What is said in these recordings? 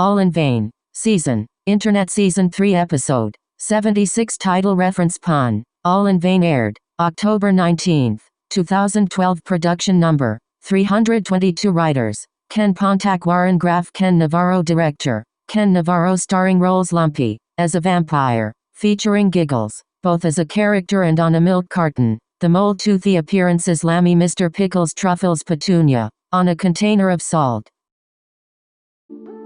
All in Vain. Season. Internet Season 3 Episode 76 Title Reference Pawn. All in Vain aired October 19, 2012. Production number 322. Writers Ken Pontac, Warren Graff, Ken Navarro. Director Ken Navarro. Starring roles: Lumpy as a vampire, featuring Giggles both as a character and on a milk carton; the mole Toothy. Appearances: Lammy, Mr. Pickles, Truffles, Petunia on a container of salt.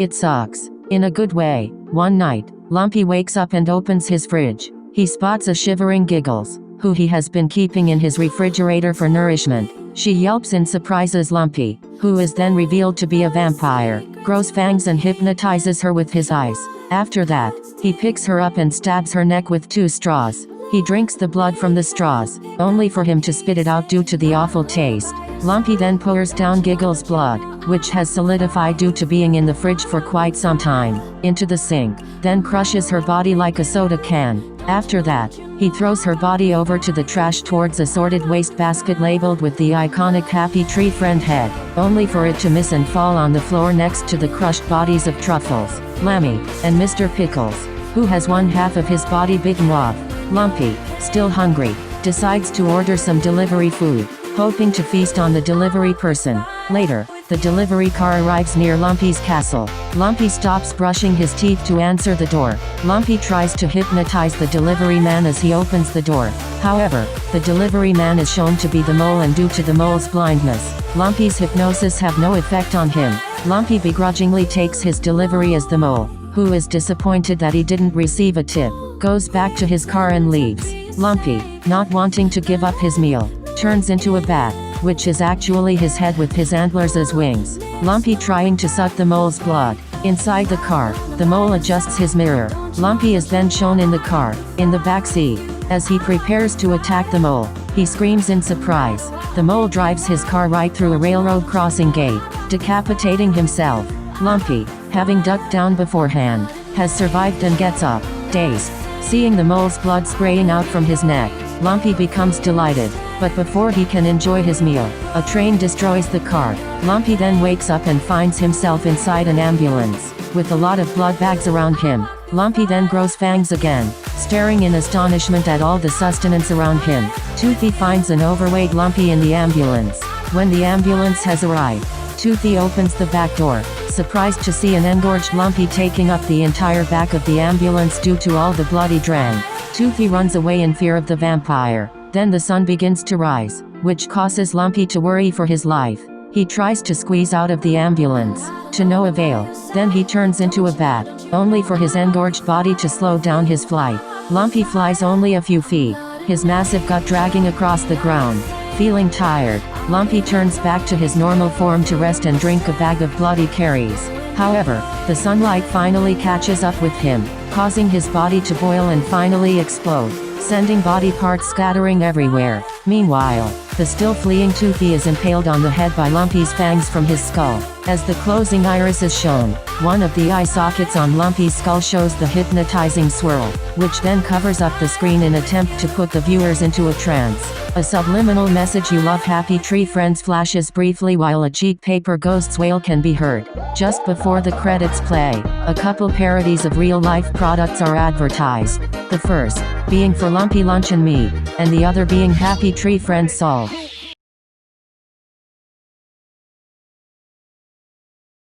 It sucks. In a good way. One night, Lumpy wakes up and opens his fridge. He spots a shivering Giggles, who he has been keeping in his refrigerator for nourishment. She yelps in surprise as Lumpy, who is then revealed to be a vampire, grows fangs and hypnotizes her with his eyes. After that, he picks her up and stabs her neck with 2 straws. He drinks the blood from the straws, only for him to spit it out due to the awful taste. Lumpy then pours down Giggles' blood, which has solidified due to being in the fridge for quite some time, into the sink, then crushes her body like a soda can. After that, he throws her body over to the trash towards a sorted wastebasket labeled with the iconic Happy Tree Friend head, only for it to miss and fall on the floor next to the crushed bodies of Truffles, Lammy, and Mr. Pickles, who has one half of his body bitten off. Lumpy, still hungry, decides to order some delivery food, hoping to feast on the delivery person. Later, the delivery car arrives near Lumpy's castle. Lumpy stops brushing his teeth to answer the door. Lumpy tries to hypnotize the delivery man as he opens the door. However, the delivery man is shown to be the mole, and due to the mole's blindness, Lumpy's hypnosis have no effect on him. Lumpy begrudgingly takes his delivery as the mole, who is disappointed that he didn't receive a tip, goes back to his car and leaves. Lumpy, not wanting to give up his meal, turns into a bat, which is actually his head with his antlers as wings. Lumpy trying to suck the mole's blood. Inside the car, the mole adjusts his mirror. Lumpy is then shown in the car, in the back seat. As he prepares to attack the mole, he screams in surprise. The mole drives his car right through a railroad crossing gate, decapitating himself. Lumpy, having ducked down beforehand, has survived and gets up, dazed. Seeing the mole's blood spraying out from his neck, Lumpy becomes delighted, but before he can enjoy his meal, a train destroys the car. Lumpy then wakes up and finds himself inside an ambulance, with a lot of blood bags around him. Lumpy then grows fangs again, staring in astonishment at all the sustenance around him. Toothy finds an overweight Lumpy in the ambulance. When the ambulance has arrived, Toothy opens the back door, surprised to see an engorged Lumpy taking up the entire back of the ambulance due to all the blood he drank. Toothy runs away in fear of the vampire. Then the sun begins to rise, which causes Lumpy to worry for his life. He tries to squeeze out of the ambulance, to no avail. Then he turns into a bat, only for his engorged body to slow down his flight. Lumpy flies only a few feet, his massive gut dragging across the ground. Feeling tired, Lumpy turns back to his normal form to rest and drink a bag of blood he carries. However, the sunlight finally catches up with him, causing his body to boil and finally explode, sending body parts scattering everywhere. Meanwhile, the still fleeing Toothy is impaled on the head by Lumpy's fangs from his skull. As the closing iris is shown, one of the eye sockets on Lumpy's skull shows the hypnotizing swirl, which then covers up the screen in attempt to put the viewers into a trance. A subliminal message "You love Happy Tree Friends" flashes briefly while a cheap paper ghost's wail can be heard. Just before the credits play, a couple parodies of real-life products are advertised. The first being for Lumpy Lunch and Me, and the other being Happy Tree Friends Salt.